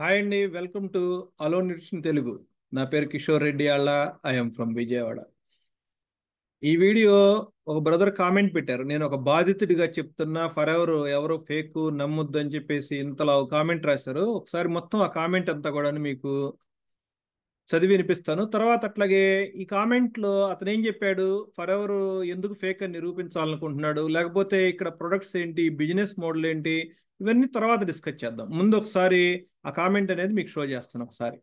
Hi అండి, welcome to అలో nutrition Telugu. నా పేరు కిషోర్ రెడ్డి ఆళ్ళ. I'm from Vijayawada. ఈ వీడియో ఒక బ్రదర్ కామెంట్ పెట్టారు. నేను ఒక బాధితుడిగా చెప్తున్నా, ఫర్ ఎవర్ ఎవరు ఫేక్ నమ్మొద్దు అని చెప్పేసి ఇంతలా ఒక కామెంట్ రాశారు. ఒకసారి మొత్తం ఆ కామెంట్ అంతా కూడా మీకు చదివి వినిపిస్తాను. తర్వాత అట్లాగే ఈ కామెంట్ లో అతను ఏం చెప్పాడు, ఫర్ ఎవర్ ఎందుకు ఫేక్ అని నిరూపించాలనుకుంటున్నాడు, లేకపోతే ఇక్కడ ప్రొడక్ట్స్ ఏంటి, బిజినెస్ మోడల్ ఏంటి, ఇవన్నీ తర్వాత డిస్కస్ చేద్దాం. ముందు ఒకసారి ఆ కామెంట్ అనేది మీకు షో చేస్తాను ఒకసారి.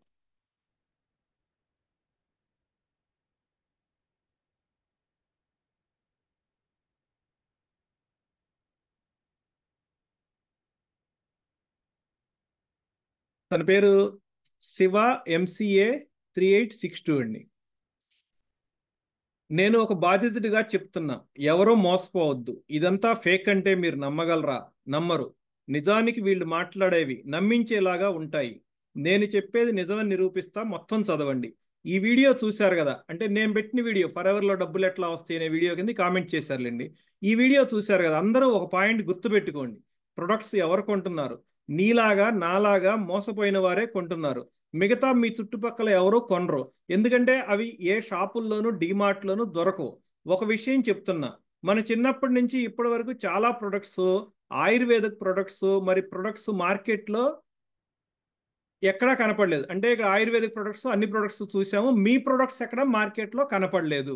తన పేరు శివ ఎంసీఏ 3862 అండి. నేను ఒక బాధితుడిగా చెప్తున్నా, ఎవరో మోసపోవద్దు. ఇదంతా ఫేక్ అంటే మీరు నమ్మగలరా? నమ్మరు. నిజానికి వీళ్ళు మాట్లాడేవి నమ్మించేలాగా ఉంటాయి. నేను చెప్పేది నిజమని నిరూపిస్తా, మొత్తం చదవండి. ఈ వీడియో చూశారు కదా, అంటే నేను పెట్టిన వీడియో ఫర్ ఎవర్ లో డబ్బులు ఎట్లా వస్తాయి అనే వీడియో కింద కామెంట్ చేశారులేండి. ఈ వీడియో చూశారు కదా, అందరూ ఒక పాయింట్ గుర్తుపెట్టుకోండి. ప్రొడక్ట్స్ ఎవరు కొంటున్నారు? నీలాగా నాలాగా మోసపోయిన వారే కొంటున్నారు. మిగతా మీ చుట్టుపక్కల ఎవరు కొనరు. ఎందుకంటే అవి ఏ షాపుల్లోనూ డీమార్ట్లోనూ దొరకవు. ఒక విషయం చెప్తున్నా, మన చిన్నప్పటి నుంచి ఇప్పటి వరకు చాలా ప్రొడక్ట్స్, ఆయుర్వేదిక్ ప్రొడక్ట్స్, మరి ప్రొడక్ట్స్ మార్కెట్లో ఎక్కడా కనపడలేదు. అంటే ఇక్కడ ఆయుర్వేదిక్ ప్రొడక్ట్స్ అన్ని ప్రొడక్ట్స్ చూసాము, మీ ప్రొడక్ట్స్ ఎక్కడ మార్కెట్లో కనపడలేదు.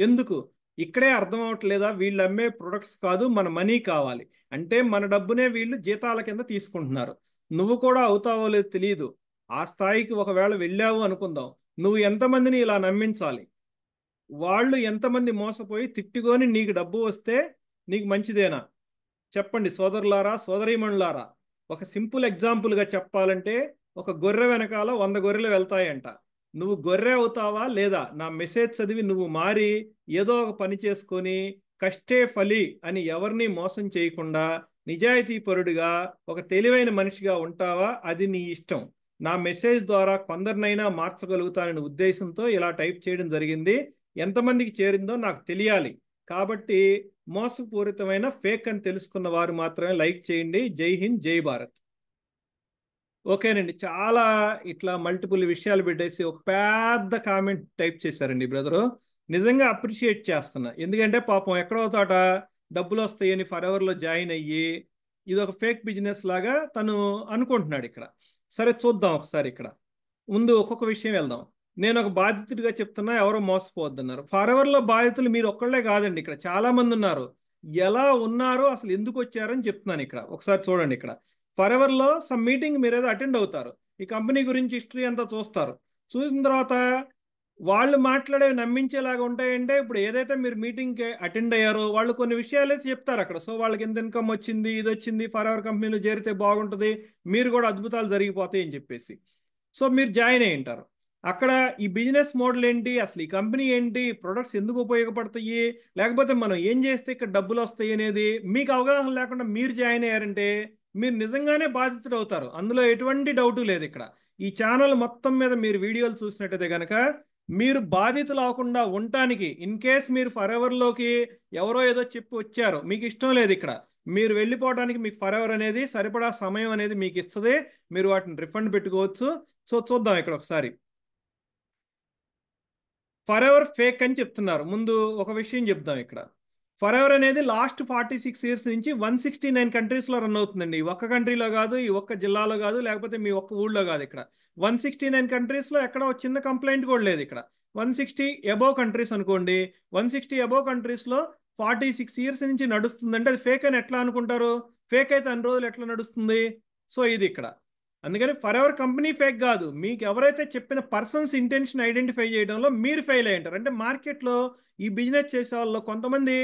ఎందుకు? ఇక్కడే అర్థం అవట్లేదా? వీళ్ళు అమ్మే ప్రొడక్ట్స్ కాదు, మన మనీ కావాలి. అంటే మన డబ్బునే వీళ్ళు జీతాల కింద తీసుకుంటున్నారు. నువ్వు కూడా అవుతావో లేదో తెలియదు. ఆ స్థాయికి ఒకవేళ వెళ్ళావు అనుకుందాం, నువ్వు ఎంతమందిని ఇలా నమ్మించాలి? వాళ్ళు ఎంతమంది మోసపోయి తిట్టుకొని నీకు డబ్బు వస్తే నీకు మంచిదేనా? చెప్పండి సోదరులారా, సోదరీమణులారా. ఒక సింపుల్ ఎగ్జాంపుల్గా చెప్పాలంటే, ఒక గొర్రె వెనకాల 100 గొర్రెలు వెళ్తాయంట. నువ్వు గొర్రె అవుతావా లేదా? నా మెసేజ్ చదివి నువ్వు మారి ఏదో ఒక పని చేసుకొని కష్టే ఫలి అని ఎవరిని మోసం చేయకుండా నిజాయితీ పరుడుగా ఒక తెలివైన మనిషిగా ఉంటావా? అది నీ ఇష్టం. నా మెసేజ్ ద్వారా కొందరినైనా మార్చగలుగుతాననే ఉద్దేశంతో ఇలా టైప్ చేయడం జరిగింది. ఎంతమందికి చేరిందో నాకు తెలియాలి. కాబట్టి మోసపూరితమైన ఫేక్ అని తెలుసుకున్న వారు మాత్రమే లైక్ చేయండి. జై హింద్, జై భారత్. ఓకేనండి. చాలా ఇట్లా మల్టిపుల్ విషయాలు పెట్టేసి ఒక పెద్ద కామెంట్ టైప్ చేశారండి బ్రదరు. నిజంగా అప్రిషియేట్ చేస్తున్నా. ఎందుకంటే పాపం ఎక్కడో చోట డబ్బులు వస్తాయని ఫర్ ఎవర్లో జాయిన్ అయ్యి ఇది ఒక ఫేక్ బిజినెస్ లాగా తను అనుకుంటున్నాడు ఇక్కడ. సరే చూద్దాం ఒకసారి ఇక్కడ. ముందు ఒక్కొక్క విషయం వెళ్దాం. నేను ఒక బాధితుడిగా చెప్తున్నా, ఎవరో మోసపోవద్దన్నారు. ఫర్ ఎవర్లో బాధితులు మీరు ఒక్కళ్ళే కాదండి, ఇక్కడ చాలా మంది ఉన్నారు. ఎలా ఉన్నారో అసలు ఎందుకు వచ్చారని చెప్తున్నాను ఇక్కడ. ఒకసారి చూడండి ఇక్కడ. ఫర్ ఎవర్లో సమ్ మీటింగ్ మీరు ఏదో అటెండ్ అవుతారు. ఈ కంపెనీ గురించి హిస్టరీ అంతా చూస్తారు. చూసిన తర్వాత వాళ్ళు మాట్లాడేవి నమ్మించేలాగా ఉంటాయంటే, ఇప్పుడు ఏదైతే మీరు మీటింగ్కి అటెండ్ అయ్యారో వాళ్ళు కొన్ని విషయాలు అయితే చెప్తారు అక్కడ. సో వాళ్ళకి ఎంత ఇన్కమ్ వచ్చింది, ఇది వచ్చింది, ఫర్ ఎవర్ కంపెనీలో చేరితే బాగుంటుంది, మీరు కూడా అద్భుతాలు జరిగిపోతాయి అని చెప్పేసి. సో మీరు జాయిన్ అయి ఉంటారు. అక్కడ ఈ బిజినెస్ మోడల్ ఏంటి, అసలు ఈ కంపెనీ ఏంటి, ప్రొడక్ట్స్ ఎందుకు ఉపయోగపడతాయి, లేకపోతే మనం ఏం చేస్తే ఇక్కడ డబ్బులు వస్తాయి అనేది మీకు అవగాహన లేకుండా మీరు జాయిన్ అయ్యారంటే మీరు నిజంగానే బాధితుడు అవుతారు. అందులో ఎటువంటి డౌటు లేదు ఇక్కడ. ఈ ఛానల్ మొత్తం మీద మీరు వీడియోలు చూసినట్టయితే కనుక మీరు బాధితులు అవ్వకుండా ఉండటానికి, ఇన్ కేస్ మీరు ఫర్ ఎవర్లోకి ఎవరో ఏదో చెప్పి వచ్చారు, మీకు ఇష్టం లేదు ఇక్కడ, మీరు వెళ్ళిపోవడానికి మీకు ఫర్ ఎవర్ అనేది సరిపడా సమయం అనేది మీకు ఇస్తుంది. మీరు వాటిని రిఫండ్ పెట్టుకోవచ్చు. సో చూద్దాం ఇక్కడ ఒకసారి. ఫర్ ఎవర్ ఫేక్ అని చెప్తున్నారు. ముందు ఒక విషయం చెప్దాం ఇక్కడ. ఫర్ ఎవర్ అనేది లాస్ట్ 46 years నుంచి 169 కంట్రీస్లో రన్ అవుతుందండి. ఈ ఒక్క కంట్రీలో కాదు, ఈ ఒక్క జిల్లాలో కాదు, లేకపోతే మీ ఒక్క ఊళ్ళో కాదు. ఇక్కడ 169 కంట్రీస్లో ఎక్కడ ఒక చిన్న కంప్లైంట్ కూడా లేదు ఇక్కడ. 160 అబౌవ్ కంట్రీస్ అనుకోండి. 160 అబౌవ్ కంట్రీస్లో 46 years నుంచి నడుస్తుందంటే అది ఫేక్ అని ఎట్లా అనుకుంటారు? ఫేక్ అయితే అన్ని రోజులు ఎట్లా నడుస్తుంది? సో ఇది ఇక్కడ. అందుకని ఫర్ ఎవర్ కంపెనీ ఫేక్ కాదు, మీకు ఎవరైతే చెప్పిన పర్సన్స్ ఇంటెన్షన్ ఐడెంటిఫై చేయడంలో మీరు ఫెయిల్ అయ్యి ఉంటారు. అంటే మార్కెట్లో ఈ బిజినెస్ చేసే వాళ్ళు కొంతమంది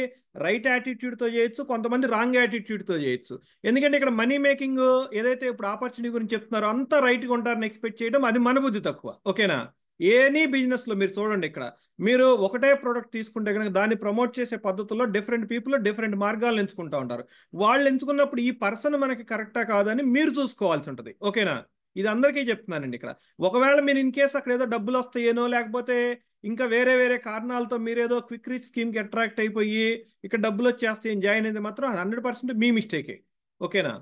రైట్ యాటిట్యూడ్తో చేయొచ్చు, కొంతమంది రాంగ్ యాటిట్యూడ్తో చేయొచ్చు. ఎందుకంటే ఇక్కడ మనీ మేకింగ్ ఏదైతే ఇప్పుడు ఆపర్చునిటీ గురించి చెప్తున్నారో అంతా రైట్గా ఉంటారని ఎక్స్పెక్ట్ చేయడం అది మన బుద్ధి తక్కువ. ఓకేనా? ఎనీ బిజినెస్లో మీరు చూడండి ఇక్కడ, మీరు ఒకటే ప్రోడక్ట్ తీసుకుంటే కనుక దాన్ని ప్రమోట్ చేసే పద్ధతుల్లో డిఫరెంట్ పీపుల్ డిఫరెంట్ మార్గాలు ఎంచుకుంటూ ఉంటారు. వాళ్ళు ఎంచుకున్నప్పుడు ఈ పర్సన్ మనకి కరెక్టా కాదని మీరు చూసుకోవాల్సి ఉంటుంది. ఓకేనా? ఇది అందరికీ చెప్తున్నానండి ఇక్కడ. ఒకవేళ మీరు ఇన్ కేస్ అక్కడ ఏదో డబ్బులు వస్తాయేనో, లేకపోతే ఇంకా వేరే వేరే కారణాలతో మీరు ఏదో క్విక్ రీచ్ స్కీమ్కి అట్రాక్ట్ అయిపోయి ఇక్కడ డబ్బులు వచ్చేస్తాయని జాయిన్ అయితే మాత్రం 100% మీ మిస్టేకే. ఓకేనా?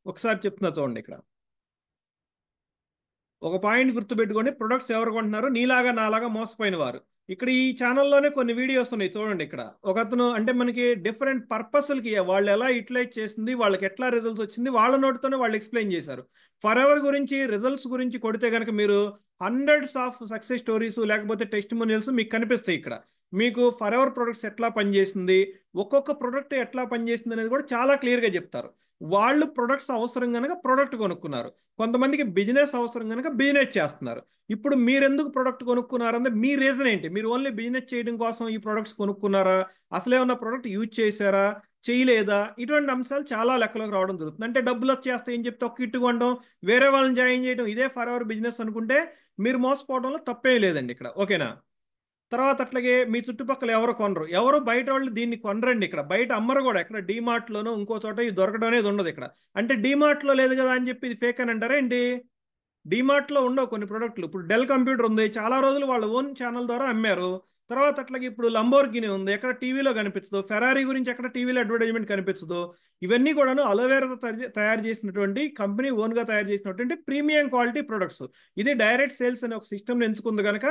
ఒకసారి చెప్తున్నా చూడండి ఇక్కడ. ఫర్ ఎవర్ అనేది లాస్ట్ 46 years నుంచి 169 కంట్రీస్లో రన్ అవుతుందండి. ఈ ఒక్క కంట్రీలో కాదు, ఈ ఒక్క జిల్లాలో కాదు, లేకపోతే మీ ఒక్క ఊళ్ళో కాదు. ఇక్కడ 160 అబౌవ్ కంట్రీస్లో ఎక్కడ ఒక చిన్న కంప్లైంట్ కూడా లేదు ఇక్కడ. 160 అబౌవ్ కంట్రీస్లో ఒక పాయింట్ గుర్తుపెట్టుకోండి, ప్రొడక్ట్స్ ఎవరు కొంటున్నారు? నీలాగా నాలాగా మోసపోయిన వారు. ఇక్కడ ఈ ఛానల్లోనే కొన్ని వీడియోస్ ఉన్నాయి చూడండి. ఇక్కడ ఒకతను అంటే మనకి డిఫరెంట్ పర్పస్లకి వాళ్ళు ఎలా యూటిలైజ్ చేసింది, వాళ్ళకి ఎట్లా రిజల్ట్స్ వచ్చింది, వాళ్ళ నోటితోనే వాళ్ళు ఎక్స్ప్లెయిన్ చేశారు. ఫర్ ఎవర్ గురించి రిజల్ట్స్ గురించి కొడితే కనుక మీరు హండ్రెడ్స్ ఆఫ్ సక్సెస్ స్టోరీస్ లేకపోతే టెస్టిమోనియల్స్ మీకు కనిపిస్తాయి ఇక్కడ. మీకు ఫర్ ఎవర్ ప్రొడక్ట్స్ ఎట్లా పనిచేసింది, ఒక్కొక్క ప్రొడక్ట్ ఎట్లా పనిచేసింది అనేది కూడా చాలా క్లియర్గా చెప్తారు. వాళ్ళు ప్రొడక్ట్స్ అవసరం కనుక ప్రొడక్ట్ కొనుక్కున్నారు, కొంతమందికి బిజినెస్ అవసరం కనుక బిజినెస్ చేస్తున్నారు. ఇప్పుడు మీరు ఎందుకు ప్రొడక్ట్ కొనుక్కున్నారంటే మీ రీజన్ ఏంటి? మీరు ఓన్లీ బిజినెస్ చేయడం కోసం ఈ ప్రొడక్ట్స్ కొనుక్కున్నారా, అసలేమన్నా ప్రొడక్ట్ యూజ్ చేశారా, చేయలేదా? ఇటువంటి అంశాలు చాలా లెక్కలోకి రావడం జరుగుతుంది. అంటే డబ్బులు వచ్చేస్తే ఏం చెప్తే ఒక కిట్టు కొనడం, వేరే వాళ్ళని జాయిన్ చేయడం, ఇదే ఫర్ అవర్ బిజినెస్ అనుకుంటే మీరు మోసపోవడంలో తప్పేం లేదండి ఇక్కడ. ఓకేనా? తర్వాత అట్లాగే మీ చుట్టుపక్కల ఎవరు కొనరు, ఎవరు బయట వాళ్ళు దీన్ని కొనరండి. ఇక్కడ బయట అమ్మరు కూడా. ఎక్కడ డీమార్ట్లోనూ ఇంకో చోట ఇది దొరకడం అనేది ఉండదు ఇక్కడ. అంటే డీమార్ట్లో లేదు కదా అని చెప్పి ఇది ఫేక్ అని అంటారా ఏంటి? డీమార్ట్లో ఉండవు కొన్ని ప్రోడక్ట్లు. ఇప్పుడు డెల్ కంప్యూటర్ ఉంది, చాలా రోజులు వాళ్ళ ఓన్ ఛానల్ ద్వారా అమ్మారు. తర్వాత అట్లాగే ఇప్పుడు లంబోర్గిని ఉంది, ఎక్కడ టీవీలో కనిపించదు. ఫెరారీ గురించి ఎక్కడ టీవీలో అడ్వర్టైజ్మెంట్ కనిపించదు. ఇవన్నీ కూడాను అలోవేరాతో తయారు చేసినటువంటి కంపెనీ ఓన్గా తయారు చేసినటువంటి ప్రీమియం క్వాలిటీ ప్రొడక్ట్స్. ఇది డైరెక్ట్ సేల్స్ అనే ఒక సిస్టమ్ ఎంచుకుంది కనుక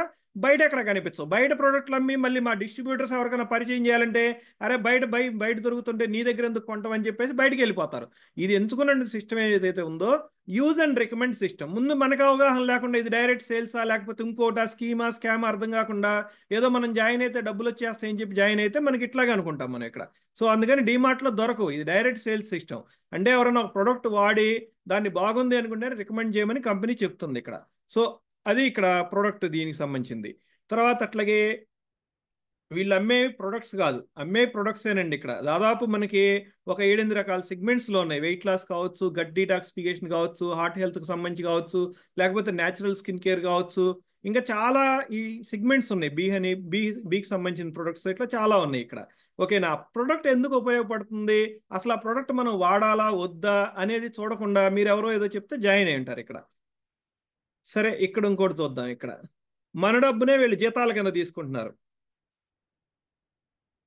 బయట ఎక్కడ కనిపించవు. బయట ప్రోడక్ట్లు అమ్మి మళ్ళీ మా డిస్ట్రిబ్యూటర్స్ ఎవరికైనా పరిచయం చేయాలంటే అరే బయట దొరుకుతుంటే నీ దగ్గర ఎందుకు కొంటామని చెప్పేసి బయటికి వెళ్ళిపోతారు. ఇది ఎంచుకున్న సిస్టమ్ ఏదైతే ఉందో యూజ్ అండ్ రికమెండ్ సిస్టమ్, ముందు మనకు అవగాహన లేకుండా ఇది డైరెక్ట్ సేల్సా లేకపోతే ఇంకోటా స్కీమా స్కామ్ అర్థం కాకుండా ఏదో మనం జాయిన్ అయితే డబ్బులు వచ్చేస్తాయని చెప్పి జాయిన్ అయితే మనకి ఇట్లాగే అనుకుంటాం మనం ఇక్కడ. సో అందుకని డీమార్ట్లో దొరకవు. ఇది డైరెక్ట్ సేల్స్ సిస్టమ్. అంటే ఎవరైనా ఒక ప్రొడక్ట్ వాడి దాన్ని బాగుంది అనుకుంటే రికమెండ్ చేయమని కంపెనీ చెప్తుంది ఇక్కడ. సో అది ఇక్కడ ప్రొడక్ట్ దీనికి సంబంధించింది. తర్వాత అట్లాగే వీళ్ళు అమ్మే ప్రొడక్ట్స్ కాదు, అమ్మే ప్రొడక్ట్స్ ఏనండి. ఇక్కడ దాదాపు మనకి ఒక 7-8 రకాల సెగ్మెంట్స్లో ఉన్నాయి. వెయిట్ లాస్ కావచ్చు, గట్ డీటాక్సిఫికేషన్ కావచ్చు, హార్ట్ హెల్త్కి సంబంధించి కావచ్చు, లేకపోతే న్యాచురల్ స్కిన్ కేర్ కావచ్చు, ఇంకా చాలా ఈ సెగ్మెంట్స్ ఉన్నాయి. బీకి సంబంధించిన ప్రొడక్ట్స్ ఇట్లా చాలా ఉన్నాయి ఇక్కడ. ఓకేనా? ప్రొడక్ట్ ఎందుకు ఉపయోగపడుతుంది, అసలు ఆ ప్రొడక్ట్ మనం వాడాలా వద్దా అనేది చూడకుండా మీరు ఎవరో ఏదో చెప్తే జాయిన్ అయి ఉంటారు ఇక్కడ. సరే, ఇక్కడ ఇంకోటి చూద్దాం. ఇక్కడ మన డబ్బునే వీళ్ళు జీతాల కింద తీసుకుంటున్నారు.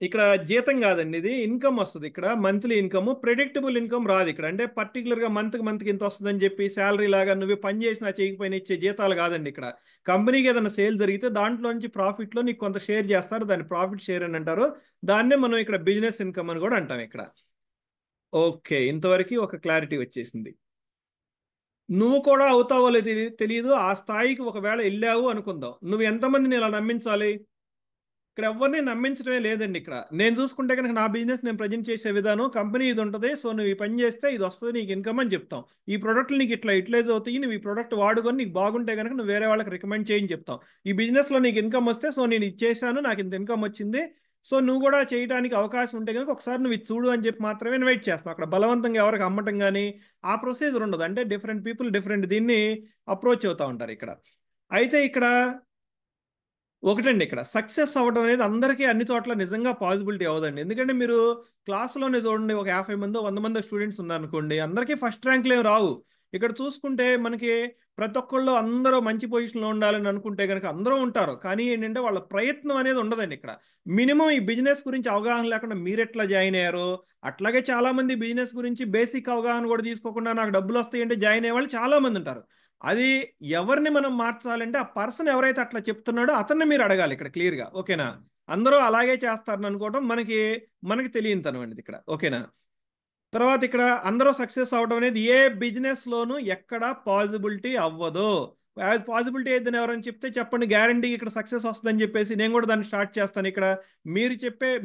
ఇక్కడ జీతం కాదండి, ఇది ఇన్కమ్ వస్తుంది. ఇక్కడ మంత్లీ ఇన్కమ్, ప్రెడిక్టబుల్ ఇన్కమ్ రాదు ఇక్కడ. అంటే పర్టికులర్గా మంత్కి ఇంత వస్తుందని చెప్పి శాలరీ లాగా నువ్వు పని చేసినా చేయకపోయినా ఇచ్చే జీతాలు కాదండి ఇక్కడ. కంపెనీకి ఏదైనా సేల్ జరిగితే దాంట్లో నుంచి ప్రాఫిట్లో నీకు కొంత షేర్ చేస్తారు, దాన్ని ప్రాఫిట్ షేర్ అని అంటారు. దాన్నే మనం ఇక్కడ బిజినెస్ ఇన్కమ్ అని కూడా అంటాం ఇక్కడ. ఓకే, ఇంతవరకు ఒక క్లారిటీ వచ్చేసింది. నువ్వు కూడా అవుతావో లేదో తెలియదు. ఆ స్థాయికి ఒకవేళ వెళ్ళావు అనుకుందాం, నువ్వు ఎంతమందిని ఇలా నమ్మించాలి? ఇక్కడ ఎవరిని నమ్మించడమే లేదండి. ఇక్కడ నేను చూసుకుంటే కనుక నా బిజినెస్ నేను ప్రజెంట్ చేసే విధానం, కంపెనీ ఇది ఉంటుంది, సో నువ్వు ఈ పని చేస్తే ఇది వస్తుంది నీకు ఇన్కమ్ అని చెప్తాం. ఈ ప్రోడక్ట్లు నీకు ఇట్లా యూటిలైజ్ అవుతాయి, నువ్వు ఈ ప్రోడక్ట్ వాడుకొని నీకు బాగుంటే కనుక నువ్వు వేరే వాళ్ళకి రికమెండ్ చేయని చెప్తాం. ఈ బిజినెస్లో నీకు ఇన్కమ్ వస్తే సో నేను ఇది చేశాను, నాకు ఇంత ఇన్కమ్ వచ్చింది, సో నువ్వు కూడా చేయడానికి అవకాశం ఉంటే కనుక ఒకసారి నువ్వు ఇది చూడు అని చెప్పి మాత్రమే ఇన్వైట్ చేస్తాం. అక్కడ బలవంతంగా ఎవరికి అమ్మటం కానీ ఆ ప్రొసీజర్ ఉండదు. అంటే డిఫరెంట్ పీపుల్ డిఫరెంట్ దీన్ని అప్రోచ్ అవుతూ ఉంటారు ఇక్కడ. అయితే ఇక్కడ ఒకటండి, ఇక్కడ సక్సెస్ అవ్వడం అనేది అందరికీ అన్ని చోట్ల నిజంగా పాసిబిలిటీ అవ్వదండి. ఎందుకంటే మీరు క్లాసులోనే చూడండి, ఒక 50 మంది 100 మంది స్టూడెంట్స్ ఉన్నారనుకోండి, అందరికీ ఫస్ట్ ర్యాంక్లు ఏమి రావు. ఇక్కడ చూసుకుంటే మనకి ప్రతి ఒక్కళ్ళు అందరూ మంచి పొజిషన్లో ఉండాలని అనుకుంటే కనుక అందరూ ఉంటారు, కానీ ఏంటంటే వాళ్ళ ప్రయత్నం అనేది ఉండదండి ఇక్కడ. మినిమం ఈ బిజినెస్ గురించి అవగాహన లేకుండా మీరు ఎట్లా జాయిన్ అయ్యారో అట్లాగే చాలామంది బిజినెస్ గురించి బేసిక్ అవగాహన కూడా తీసుకోకుండా నాకు డబ్బులు వస్తాయి అంటే జాయిన్ అయ్యే వాళ్ళు చాలామంది ఉంటారు. అది ఎవరిని మనం మార్చాలంటే ఆ పర్సన్ ఎవరైతే అట్లా చెప్తున్నాడో అతన్ని మీరు అడగాలి ఇక్కడ క్లియర్గా. ఓకేనా? అందరూ అలాగే చేస్తారని అనుకోవడం మనకి తెలియనితనం అండి ఇక్కడ. ఓకేనా? తర్వాత ఇక్కడ అందరూ సక్సెస్ అవడం అనేది ఏ బిజినెస్ లోనూ ఎక్కడ పాసిబిలిటీ అవ్వదు. పాసిబిలిటీ ఏదని ఎవరైనా చెప్తే చెప్పండి, గ్యారంటీ ఇక్కడ సక్సెస్ వస్తుందని చెప్పేసి నేను కూడా దాన్ని స్టార్ట్ చేస్తాను ఇక్కడ.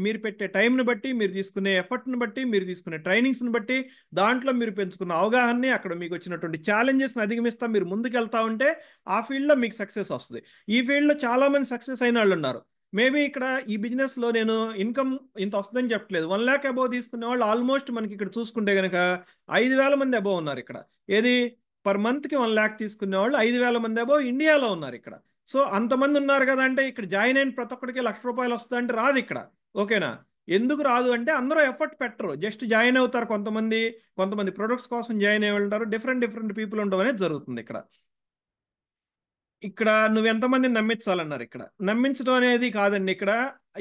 మీరు పెట్టే టైంని బట్టి, మీరు తీసుకునే ఎఫర్ట్ని బట్టి, మీరు తీసుకునే ట్రైనింగ్స్ని బట్టి, దాంట్లో మీరు పెంచుకున్న అవగాహనని, అక్కడ మీకు వచ్చినటువంటి ఛాలెంజెస్ని అధిగమిస్తా మీరు ముందుకు వెళ్తా ఉంటే ఆ ఫీల్డ్లో మీకు సక్సెస్ వస్తుంది. ఈ ఫీల్డ్లో చాలామంది సక్సెస్ అయిన వాళ్ళు ఉన్నారు. మేబీ ఇక్కడ ఈ బిజినెస్లో నేను ఇన్కమ్ ఇంత వస్తుందని చెప్పట్లేదు, 1 lakh అబోవ్ తీసుకునే వాళ్ళు ఆల్మోస్ట్ మనకి ఇక్కడ చూసుకుంటే కనుక 5,000 మంది అబోవ్ ఉన్నారు ఇక్కడ. ఏది పర్ మంత్కి 1 lakh తీసుకునే వాళ్ళు 5,000 మంది అబోవ్ ఇండియాలో ఉన్నారు ఇక్కడ. సో అంతమంది ఉన్నారు కదా, అంటే ఇక్కడ జాయిన్ అయిన ప్రతి ఒక్కడికి ₹1,00,000 వస్తుందంటే రాదు ఇక్కడ. ఓకేనా? ఎందుకు రాదు అంటే అందరూ ఎఫర్ట్ పెట్టరు, జస్ట్ జాయిన్ అవుతారు. కొంతమంది ప్రొడక్ట్స్ కోసం జాయిన్ అయ్యి ఉంటారు. డిఫరెంట్ పీపుల్ ఉండడం అనేది జరుగుతుంది ఇక్కడ. ఇక్కడ నువ్వు ఎంతమందిని నమ్మించాలన్నారు? ఇక్కడ నమ్మించడం అనేది కాదండి. ఇక్కడ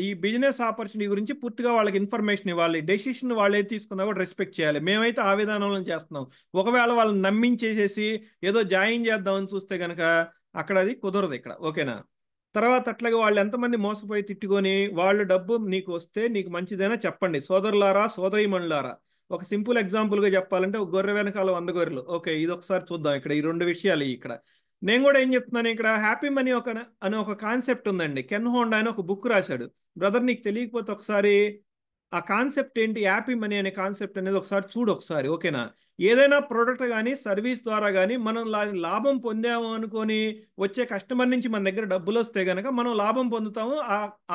ఈ బిజినెస్ ఆపర్చునిటీ గురించి పూర్తిగా వాళ్ళకి ఇన్ఫర్మేషన్ ఇవ్వాలి. డెసిషన్ వాళ్ళు ఏది తీసుకున్నా కూడా రెస్పెక్ట్ చేయాలి. మేమైతే ఆ విధానంలో చేస్తున్నాం. ఒకవేళ వాళ్ళని నమ్మించేసేసి ఏదో జాయిన్ చేద్దామని చూస్తే కనుక అక్కడ అది కుదరదు ఇక్కడ. ఓకేనా? తర్వాత అట్లాగే వాళ్ళు ఎంతమంది మోసపోయి తిట్టుకొని వాళ్ళు డబ్బు నీకు వస్తే నీకు మంచిదైనా చెప్పండి. సోదరులారా, సోదరీమణులారా, ఒక సింపుల్ ఎగ్జాంపుల్గా చెప్పాలంటే ఒక గొర్రె వెనకాల 100 గొర్రెలు. ఓకే, ఇది ఒకసారి చూద్దాం. ఇక్కడ ఈ రెండు విషయాలు ఇక్కడ నేను కూడా ఏం చెప్తున్నాను, ఇక్కడ హ్యాపీ మనీ అనే ఒక కాన్సెప్ట్ ఉందండి. కెన్ హోండా అని ఒక బుక్ రాశాడు. బ్రదర్, నీకు తెలియకపోతే ఒకసారి ఆ కాన్సెప్ట్ ఏంటి, హ్యాపీ మనీ అనే కాన్సెప్ట్ అనేది ఒకసారి చూడు ఒకసారి. ఓకేనా? ఏదైనా ప్రోడక్ట్ కానీ సర్వీస్ ద్వారా కానీ మనం లాభం పొందాము అనుకొని వచ్చే కస్టమర్ నుంచి మన దగ్గర డబ్బులు వస్తే కనుక మనం లాభం పొందుతాము.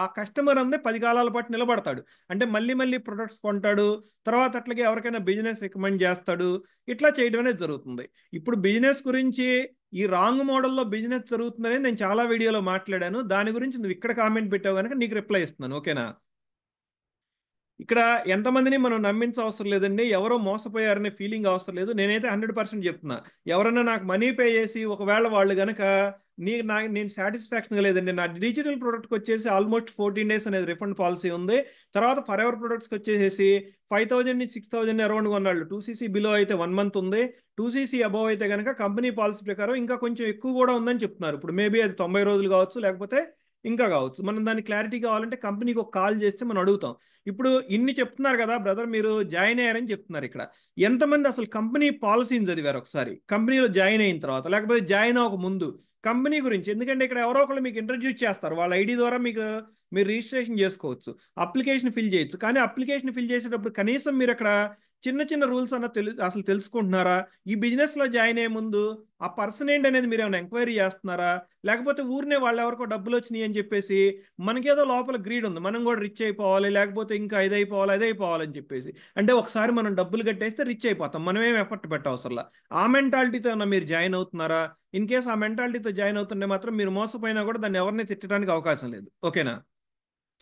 ఆ కస్టమర్ అందే 10 కాలాల పాటు నిలబడతాడు. అంటే మళ్ళీ మళ్ళీ ప్రొడక్ట్స్ కొంటాడు. తర్వాత అట్లాగే ఎవరికైనా బిజినెస్ రికమెండ్ చేస్తాడు. ఇట్లా చేయడం అనేది జరుగుతుంది. ఇప్పుడు బిజినెస్ గురించి ఈ రాంగ్ మోడల్లో బిజినెస్ జరుగుతుందని నేను చాలా వీడియోలో మాట్లాడాను. దాని గురించి నువ్వు ఇక్కడ కామెంట్ పెట్టావు కనుక నీకు రిప్లై ఇస్తున్నాను. ఓకేనా? ఇక్కడ ఎంతమందిని మనం నమ్మించ అవసరం లేదండి. ఎవరో మోసపోయారనే ఫీలింగ్ అవసరం లేదు. నేనైతే 100% చెప్తున్నా. ఎవరైనా నాకు మనీ పే చేసి ఒకవేళ వాళ్ళు కనుక నేను సాటిస్ఫాక్షన్గా లేదండి, నా డిజిటల్ ప్రోడక్ట్కి వచ్చేసి ఆల్మోస్ట్ 14 days అనేది రిఫండ్ పాలసీ ఉంది. తర్వాత ఫర్ ఎవర్ ప్రొడక్ట్స్కి వచ్చేసి 5,000 నుంచి 6,000 అరౌండ్ కొన్నాళ్ళు. 2cc బిలో అయితే 1 month ఉంది. 2cc అబవ్ అయితే కనుక కంపెనీ పాలసీ ప్రకారం ఇంకా కొంచెం ఎక్కువ కూడా ఉందని చెప్తున్నారు. ఇప్పుడు మేబీ అది 90 రోజులు కావచ్చు, లేకపోతే ఇంకా కావచ్చు. మనం దాని క్లారిటీ కావాలంటే కంపెనీకి ఒక కాల్ చేస్తే మనం అడుగుతాం. ఇప్పుడు ఇన్ని చెప్తున్నారు కదా బ్రదర్, మీరు జాయిన్ అయ్యారని చెప్తున్నారు. ఇక్కడ ఎంతమంది అసలు కంపెనీ పాలసీని చదివారు ఒకసారి? కంపెనీలో జాయిన్ అయిన తర్వాత, లేకపోతే జాయిన్ అవ్వక ముందు కంపెనీ గురించి? ఎందుకంటే ఇక్కడ ఎవరో ఒకళ్ళు మీకు ఇంట్రడ్యూస్ చేస్తారు. వాళ్ళ ఐడి ద్వారా మీరు రిజిస్ట్రేషన్ చేసుకోవచ్చు, అప్లికేషన్ ఫిల్ చేయొచ్చు. కానీ అప్లికేషన్ ఫిల్ చేసేటప్పుడు కనీసం మీరు అక్కడ చిన్న చిన్న రూల్స్ అన్న అసలు తెలుసుకుంటున్నారా? ఈ బిజినెస్లో జాయిన్ అయ్యే ముందు ఆ పర్సన్ ఏంటి అనేది మీరు ఏమైనా ఎంక్వైరీ చేస్తున్నారా? లేకపోతే ఊరినే వాళ్ళు ఎవరికో డబ్బులు వచ్చినాయి అని చెప్పేసి మనకేదో లోపల గ్రీడ్ ఉంది, మనం కూడా రిచ్ అయిపోవాలి, లేకపోతే ఇంకా ఇదైపోవాలి అదైపోవాలని చెప్పేసి. అంటే ఒకసారి మనం డబ్బులు కట్టేస్తే రిచ్ అయిపోతాం, మనం ఏం ఎఫర్ట్ పెట్టవసరంలా. ఆ మెంటాలిటీతో మీరు జాయిన్ అవుతున్నారా? ఇన్ కేస్ ఆ మెంటాలిటీతో జాయిన్ అవుతుంటే మాత్రం మీరు మోసపోయినా కూడా దాన్ని ఎవరిని తిట్టడానికి అవకాశం లేదు. ఓకేనా?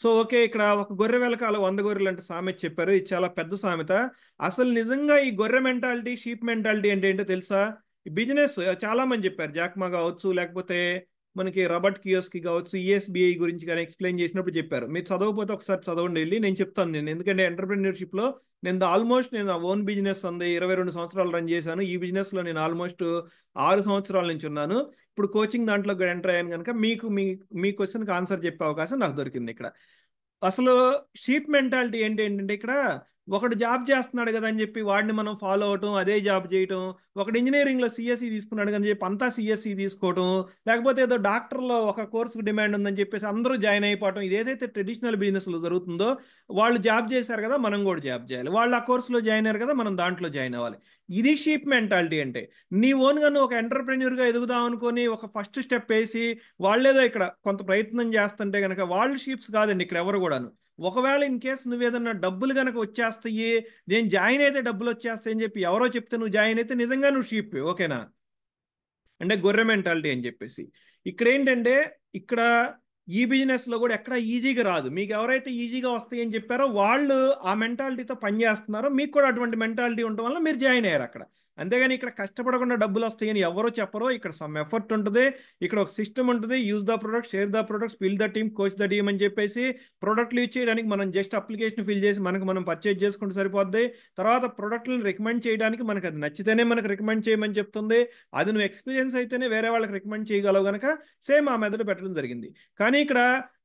సో ఓకే, ఇక్కడ ఒక గొర్రె వెనకాల 100 గొర్రెలు అంటే సామెత చెప్పారు. ఇది చాలా పెద్ద సామెత. అసలు నిజంగా ఈ గొర్రె మెంటాలిటీ, షీప్ మెంటాలిటీ అంటే ఏంటో తెలుసా? ఈ బిజినెస్ చాలా మంది చెప్పారు. జాక్మా కావచ్చు, లేకపోతే మనకి రాబర్ట్ కియోస్కి కావచ్చు, ఈఎస్బిఐ గురించి కానీ ఎక్స్ప్లెయిన్ చేసినప్పుడు చెప్పారు. మీరు చదవకపోతే ఒకసారి చదవండి వెళ్ళి. నేను చెప్తాను. ఎందుకంటే ఎంటర్ప్రెన్యూర్షిప్లో నేను ఓన్ బిజినెస్ ఉంది 22 సంవత్సరాలు రన్ చేశాను. ఈ బిజినెస్లో నేను ఆల్మోస్ట్ 6 సంవత్సరాల నుంచి ఉన్నాను. ఇప్పుడు కోచింగ్ దాంట్లో ఎంటర్ అయ్యాను కనుక మీ క్వశ్చన్కి ఆన్సర్ చెప్పే అవకాశం నాకు దొరికింది ఇక్కడ. అసలు షీప్ మెంటాలిటీ ఏంటంటే ఇక్కడ ఒకడు జాబ్ చేస్తున్నాడు కదా అని చెప్పి వాడిని మనం ఫాలో అవటం, అదే జాబ్ చేయటం. ఒకడు ఇంజనీరింగ్లో సిఎస్సి తీసుకున్నాడు అని చెప్పి అంతా సిఎస్సి తీసుకోవటం, లేకపోతే ఏదో డాక్టర్లో ఒక కోర్సుకు డిమాండ్ ఉందని చెప్పేసి అందరూ జాయిన్ అయిపోవటం. ఇది ఏదైతే ట్రెడిషనల్ బిజినెస్లో జరుగుతుందో, వాళ్ళు జాబ్ చేశారు కదా మనం కూడా జాబ్ చేయాలి, వాళ్ళు ఆ కోర్సులో జాయిన్ అయ్యారు కదా మనం దాంట్లో జాయిన్ అవ్వాలి. ఇది షీప్ మెంటాలిటీ అంటే. నీ ఓన్గా నువ్వు ఒక ఎంటర్ప్రెన్యూర్గా ఎదుగుదాం అనుకొని ఒక ఫస్ట్ స్టెప్ వేసి వాళ్ళేదో ఇక్కడ కొంత ప్రయత్నం చేస్తుంటే కనుక వాళ్ళు షీప్స్ కాదండి ఇక్కడ ఎవరు కూడాను. ఒకవేళ ఇన్ కేసు నువ్వు ఏదన్నా డబ్బులు కనుక వచ్చేస్తాయి, నేను జాయిన్ అయితే డబ్బులు వచ్చేస్తాయి అని చెప్పి ఎవరో చెప్తే నువ్వు జాయిన్ అయితే నిజంగా నువ్వు షీప్. ఓకేనా? అంటే గొర్రె మెంటాలిటీ అని చెప్పేసి. ఇక్కడ ఏంటంటే ఇక్కడ ఈ బిజినెస్లో కూడా ఎక్కడ ఈజీగా రాదు. మీకు ఎవరైతే ఈజీగా వస్తాయి అని చెప్పారో వాళ్ళు ఆ మెంటాలిటీతో పనిచేస్తున్నారో మీకు కూడా అటువంటి మెంటాలిటీ ఉండటం వల్ల మీరు జాయిన్ అయ్యారు అక్కడ. అంతేగాని ఇక్కడ కష్టపడకుండా డబ్బులు వస్తాయని ఎవరో చెప్పరో. ఇక్కడ సమ్ ఎఫర్ట్ ఉంటుంది, ఇక్కడ ఒక సిస్టమ్ ఉంటుంది. Use the product, share the products, build the team, coach the team అని చెప్పేసి ప్రొడక్ట్లు యూజ్ చేయడానికి మనం జస్ట్ అప్లికేషన్ ఫిల్ చేసి మనం పర్చేజ్ చేసుకుంటే సరిపోద్ది. తర్వాత ప్రొడక్ట్లను రికమెండ్ చేయడానికి మనకు అది నచ్చితేనే మనకు రికమెండ్ చేయమని చెప్తుంది. అది నువ్వు ఎక్స్పీరియన్స్ అయితేనే వేరే వాళ్ళకి రికమెండ్ చేయగలవు కనుక సేమ్ ఆ మెథడ్ పెట్టడం జరిగింది. కానీ ఇక్కడ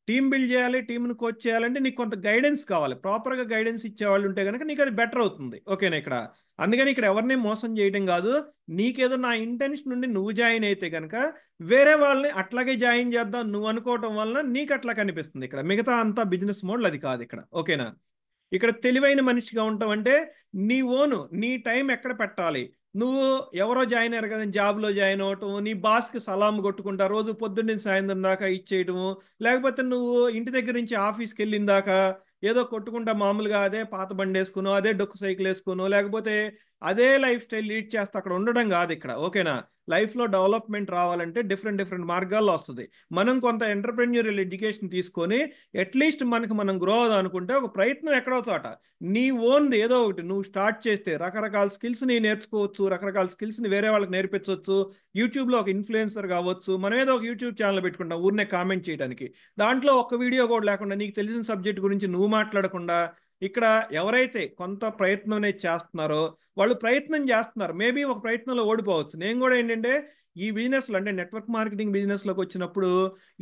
టీం బిల్డ్ చేయాలి, టీంను కోచ్ చేయాలంటే నీకు కొంత గైడెన్స్ కావాలి. ప్రాపర్గా గైడెన్స్ ఇచ్చేవాళ్ళు ఉంటే కనుక నీకు అది బెటర్ అవుతుంది. ఓకేనా? ఇక్కడ అందుకని ఇక్కడ ఎవరిని మోసం చేయడం కాదు. నీకేదో నా ఇంటెన్షన్ నుండి నువ్వు జాయిన్ అయితే కనుక వేరే వాళ్ళని అట్లాగే జాయిన్ చేద్దాం నువ్వు అనుకోవటం వలన నీకు అట్లా కనిపిస్తుంది. ఇక్కడ మిగతా అంతా బిజినెస్ మోడల్ అది కాదు ఇక్కడ. ఓకేనా? ఇక్కడ తెలివైన మనిషిగా ఉంటావంటే నీ టైం ఎక్కడ పెట్టాలి. నువ్వు ఎవరో జాయిన్ అయ్యారు కదా జాబ్లో జాయిన్ అవ్వటం, నీ బాస్కి సలాం కొట్టుకుంటా రోజు పొద్దున్న సాయంత్రం దాకా ఇచ్చేయటము, లేకపోతే నువ్వు ఇంటి దగ్గర నుంచి ఆఫీస్కి వెళ్ళిన దాకా ఏదో కొట్టుకుంటా మామూలుగా అదే పాత బండి వేసుకునో, అదే డొక్కు సైకిల్ వేసుకునో, లేకపోతే అదే లైఫ్ స్టైల్ లీడ్ చేస్తే అక్కడ ఉండడం కాదు ఇక్కడ, ఓకేనా. లైఫ్లో డెవలప్మెంట్ రావాలంటే డిఫరెంట్ డిఫరెంట్ మార్గాల్లో వస్తుంది. మనం కొంత ఎంటర్ప్రెన్యూరియల్ ఎడ్యుకేషన్ తీసుకొని అట్లీస్ట్ మనకి మనం గ్రో అవుదాం అనుకుంటే ఒక ప్రయత్నం ఎక్కడో చోట నీ ఓన్ది ఏదో ఒకటి నువ్వు స్టార్ట్ చేస్తే రకరకాల స్కిల్స్ని నేర్చుకోవచ్చు, రకరకాల స్కిల్స్ని వేరే వాళ్ళకి నేర్పించవచ్చు. యూట్యూబ్లో ఒక ఇన్ఫ్లుయెన్సర్ కావచ్చు, మనం ఏదో ఒక యూట్యూబ్ ఛానల్ పెట్టుకుంటాం ఊరినే కామెంట్ చేయడానికి, దాంట్లో ఒక వీడియో కూడా లేకుండా నీకు తెలిసిన సబ్జెక్ట్ గురించి నువ్వు మాట్లాడకుండా ఇక్కడ ఎవరైతే కొంత ప్రయత్నం అనేది చేస్తున్నారో వాళ్ళు ప్రయత్నం చేస్తున్నారు, మేబీ ఒక ప్రయత్నంలో ఓడిపోవచ్చు. నేను కూడా ఏంటంటే ఈ బిజినెస్లో అంటే నెట్వర్క్ మార్కెటింగ్ బిజినెస్లోకి వచ్చినప్పుడు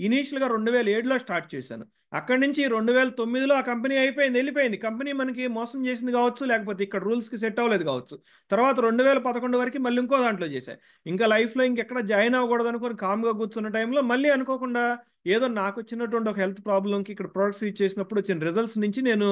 ఇనీషియల్గా 2007లో స్టార్ట్ చేశాను. అక్కడి నుంచి 2009లో ఆ కంపెనీ అయిపోయింది, వెళ్ళిపోయింది. కంపెనీ మనకి మోసం చేసింది కావచ్చు, లేకపోతే ఇక్కడ రూల్స్కి సెట్ అవ్వలేదు కావచ్చు. తర్వాత 2011 వరకు మళ్ళీ ఇంకో దాంట్లో చేశాను. ఇంకా లైఫ్లో ఇంకెక్కడ జాయిన్ అవ్వకూడదు అనుకుని కామ్గా కూర్చున్న టైంలో మళ్ళీ అనుకోకుండా ఏదో నాకు వచ్చినటువంటి ఒక హెల్త్ ప్రాబ్లంకి ఇక్కడ ప్రొడక్ట్స్ యూజ్ చేసినప్పుడు వచ్చిన రిజల్ట్స్ నుంచి నేను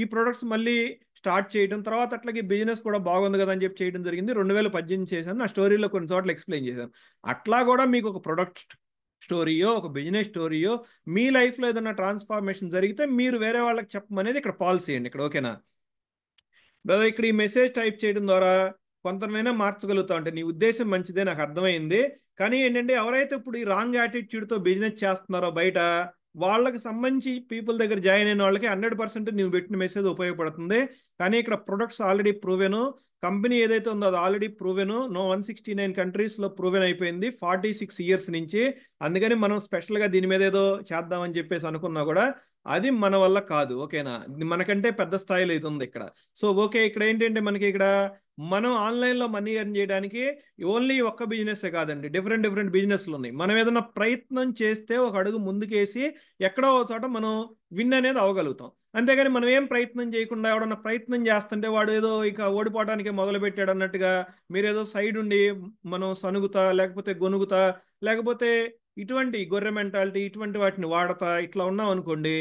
ఈ ప్రొడక్ట్స్ మళ్ళీ స్టార్ట్ చేయడం, తర్వాత అట్లాగే బిజినెస్ కూడా బాగుంది కదా అని చెప్పి చేయడం జరిగింది. 2018 చేశాను. నా స్టోరీలో కొన్ని చోట్ల ఎక్స్ప్లెయిన్ చేశాను. అట్లా కూడా మీకు ఒక ప్రొడక్ట్ స్టోరీయో ఒక బిజినెస్ స్టోరీయో మీ లైఫ్లో ఏదైనా ట్రాన్స్ఫార్మేషన్ జరిగితే మీరు వేరే వాళ్ళకి చెప్పమనేది ఇక్కడ పాలసీ అండి ఇక్కడ, ఓకేనా. బ్రదర్ ఇక్కడ ఈ మెసేజ్ టైప్ చేయడం ద్వారా కొంతమైనా మార్చగలుగుతావు అంటే నీ ఉద్దేశం మంచిదే, నాకు అర్థమైంది. కానీ ఏంటంటే ఎవరైతే ఇప్పుడు ఈ రాంగ్ యాటిట్యూడ్తో బిజినెస్ చేస్తున్నారో బయట వాళ్ళకి సంబంధించి పీపుల్ దగ్గర జాయిన్ అయిన వాళ్ళకి 100% నువ్వు పెట్టిన మెసేజ్ ఉపయోగపడుతుంది. కానీ ఇక్కడ ప్రొడక్ట్స్ ఆల్రెడీ ప్రూవెను, కంపెనీ ఏదైతే ఉందో అది ఆల్రెడీ ప్రూవెను, 169 కంట్రీస్లో ప్రూవెన్ అయిపోయింది 46 ఇయర్స్ నుంచి. అందుకని మనం స్పెషల్గా దీని మీద ఏదో చేద్దామని చెప్పేసి అనుకున్నా కూడా అది మన వల్ల కాదు, ఓకేనా. మనకంటే పెద్ద స్థాయిలో ఇది ఉంది ఇక్కడ. సో ఓకే, ఇక్కడ ఏంటంటే మనకి ఇక్కడ మనం ఆన్లైన్లో మనీ ఎర్న్ చేయడానికి ఓన్లీ ఒక్క బిజినెస్సే కాదండి, డిఫరెంట్ డిఫరెంట్ బిజినెస్లు ఉన్నాయి. మనం ఏదైనా ప్రయత్నం చేస్తే ఒక అడుగు ముందుకేసి ఎక్కడో ఒక చోట మనం విన్ అనేది అవ్వగలుగుతాం. అంతేగాని మనం ఏం ప్రయత్నం చేయకుండా ఎవడన్నా ప్రయత్నం చేస్తుంటే వాడు ఏదో ఇక ఓడిపోవడానికే మొదలు పెట్టాడు అన్నట్టుగా మీరేదో సైడ్ ఉండి మనం సనుగుతా లేకపోతే గొనుగుతా లేకపోతే ఇటువంటి గొర్రె మెంటాలిటీ ఇటువంటి వాటిని వాడతా ఇట్లా ఉన్నాం అనుకోండి,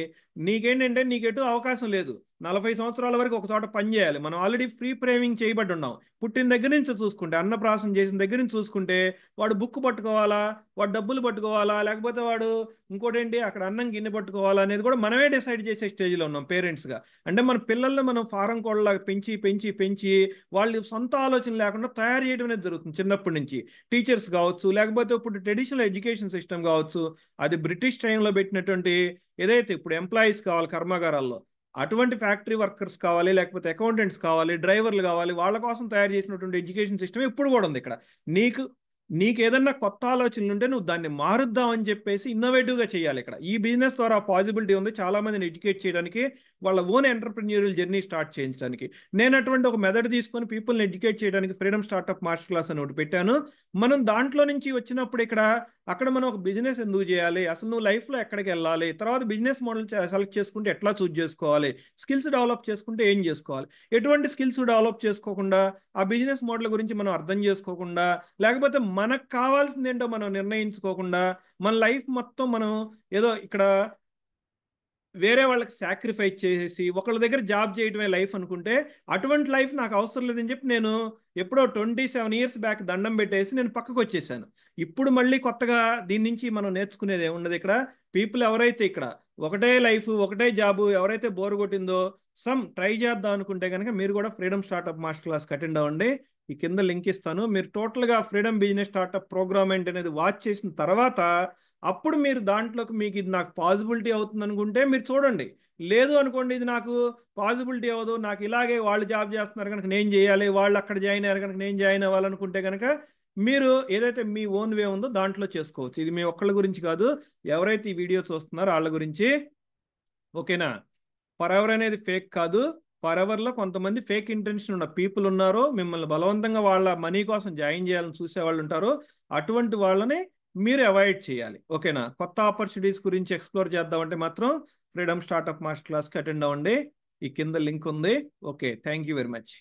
నీకేంటంటే నీకెటు అవకాశం లేదు. 40 సంవత్సరాల వరకు ఒక చోట పని చేయాలి. మనం ఆల్రెడీ ఫ్రీ ఫ్రేమింగ్ చేయబడి ఉన్నాం. పుట్టిన దగ్గర నుంచి చూసుకుంటే, అన్నప్రాసం చేసిన దగ్గర నుంచి చూసుకుంటే వాడు బుక్ పట్టుకోవాలా, వాడు డబ్బులు పట్టుకోవాలా, లేకపోతే వాడు ఇంకోటేంటి అక్కడ అన్నం గిన్నె పట్టుకోవాలా అనేది కూడా మనమే డిసైడ్ చేసే స్టేజ్లో ఉన్నాం పేరెంట్స్గా. అంటే మన పిల్లల్ని మనం ఫారం కోళ్ళలాగా పెంచి పెంచి పెంచి వాళ్ళు సొంత ఆలోచన లేకుండా తయారు చేయడం అనేది జరుగుతుంది చిన్నప్పటి నుంచి. టీచర్స్ కావచ్చు, లేకపోతే ఇప్పుడు ట్రెడిషనల్ ఎడ్యుకేషన్ సిస్టమ్ కావచ్చు, అది బ్రిటిష్ టైంలో పెట్టినటువంటి ఏదైతే ఇప్పుడు ఎంప్లాయీస్ కావాలి కర్మాగారాల్లో అటువంటి ఫ్యాక్టరీ వర్కర్స్ కావాలి, లేకపోతే అకౌంటెంట్స్ కావాలి, డ్రైవర్లు కావాలి, వాళ్ళ కోసం తయారు చేసినటువంటి ఎడ్యుకేషన్ సిస్టమ్ ఇప్పుడు కూడా ఉంది ఇక్కడ. నీకు నీకు ఏదన్నా కొత్త ఆలోచనలు ఉంటే నువ్వు దాన్ని మారుద్దామని చెప్పేసి ఇన్నోవేటివ్గా చేయాలి. ఇక్కడ ఈ బిజినెస్ ద్వారా పాసిబిలిటీ ఉంది చాలా మందిని ఎడ్యుకేట్ చేయడానికి, వాళ్ళ ఓన్ ఎంటర్ప్రెన్యూరియల్ జర్నీ స్టార్ట్ చేయించడానికి. నేను అటువంటి ఒక మెథడ్ తీసుకొని పీపుల్ని ఎడ్యుకేట్ చేయడానికి ఫ్రీడమ్ స్టార్ట్అప్ మాస్టర్ క్లాస్ అని ఒకటి పెట్టాను. మనం దాంట్లో నుంచి వచ్చినప్పుడు అక్కడ మనం ఒక బిజినెస్ ఎందుకు చేయాలి, అసలు నువ్వు లైఫ్లో ఎక్కడికి వెళ్ళాలి, తర్వాత బిజినెస్ మోడల్ సెలెక్ట్ చేసుకుంటే ఎట్లా చూజ్ చేసుకోవాలి, స్కిల్స్ డెవలప్ చేసుకుంటే ఏం చేసుకోవాలి, ఎటువంటి స్కిల్స్ డెవలప్ చేసుకోకుండా ఆ బిజినెస్ మోడల్ గురించి మనం అర్థం చేసుకోకుండా లేకపోతే మనకు కావాల్సింది ఏంటో మనం నిర్ణయించుకోకుండా మన లైఫ్ మొత్తం మనం ఏదో ఇక్కడ వేరే వాళ్ళకి సాక్రిఫైస్ చేసేసి ఒకళ్ళ దగ్గర జాబ్ చేయడమే లైఫ్ అనుకుంటే అటువంటి లైఫ్ నాకు అవసరం లేదని చెప్పి నేను ఎప్పుడో 27 ఇయర్స్ బ్యాక్ దండం పెట్టేసి నేను పక్కకు వచ్చేసాను. ఇప్పుడు మళ్ళీ కొత్తగా దీని నుంచి మనం నేర్చుకునేది ఏముండదు. ఇక్కడ పీపుల్ ఎవరైతే ఇక్కడ ఒకటే లైఫ్ ఒకటే జాబు ఎవరైతే బోర్ కొట్టిందో ట్రై చేద్దాం అనుకుంటే కనుక మీరు కూడా ఫ్రీడమ్ స్టార్ట్అప్ మాస్టర్ క్లాస్కి అటెండ్ అవ్వండి. ఈ కింద లింక్ ఇస్తాను. మీరు టోటల్గా ఫ్రీడమ్ బిజినెస్ స్టార్ట్అప్ ప్రోగ్రామ్ అనేది వాచ్ చేసిన తర్వాత అప్పుడు మీరు దాంట్లోకి మీకు ఇది నాకు పాసిబిలిటీ అవుతుంది అనుకుంటే మీరు చూడండి. లేదు అనుకోండి ఇది నాకు పాసిబిలిటీ అవ్వదు, నాకు ఇలాగే వాళ్ళు జాబ్ చేస్తున్నారు కనుక నేను చేయాలి, వాళ్ళు అక్కడ జాయిన్ అయ్యారు కనుక నేను జాయిన్ అవ్వాలనుకుంటే కనుక మీరు ఏదైతే మీ ఓన్ వే ఉందో దాంట్లో చేసుకోవచ్చు. ఇది మీ ఒక్కళ్ళ గురించి కాదు, ఎవరైతే ఈ వీడియో చూస్తున్నారో వాళ్ళ గురించి, ఓకేనా. ఫర్ ఎవర్ అనేది ఫేక్ కాదు. ఫర్ ఎవర్లో కొంతమంది ఫేక్ ఇంటెన్షన్ ఉన్న పీపుల్ ఉన్నారు, మిమ్మల్ని బలవంతంగా వాళ్ళ మనీ కోసం జాయిన్ చేయాలని చూసే వాళ్ళు ఉంటారు. అటువంటి వాళ్ళని మీరు అవాయిడ్ చేయాలి, ఓకేనా. కొత్త ఆపర్చునిటీస్ గురించి ఎక్స్ప్లోర్ చేద్దామంటే మాత్రం ఫ్రీడమ్ స్టార్ట్అప్ మాస్టర్ క్లాస్కి అటెండ్ అవ్వండి. ఈ కింద లింక్ ఉంది. Okay, thank you very much.